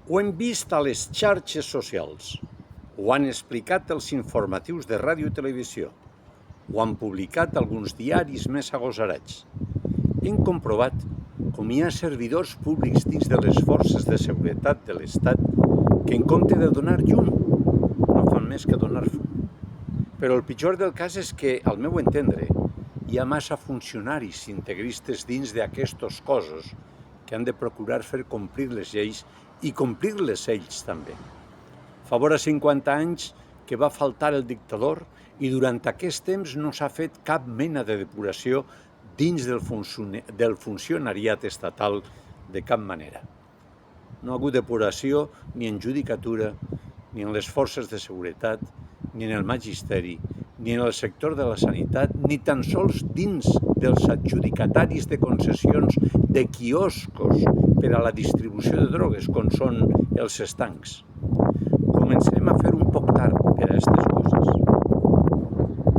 Ho hem vist a les xarxes socials, ho han explicat els informatius de ràdio i televisió, ho han publicat alguns diaris més agosarats. Hem comprovat com hi ha servidors públics dins de les forces de seguretat de l'Estat que en compte de donar llum no fan més que donar fum. Però el pitjor del cas és que, al meu entendre, hi ha massa funcionaris integristes dins d'aquestos cossos que han de procurar fer complir les lleis i complir-les ells també. Fa vora 50 anys que va faltar el dictador i durant aquest temps no s'ha fet cap mena de depuració dins del funcionariat estatal de cap manera. No ha hagut depuració ni en judicatura, ni en les forces de seguretat, ni en el magisteri, ni en el sector de la sanitat, ni tan sols dins dels adjudicataris de concessions de quioscos per a la distribució de drogues, com són els estancs.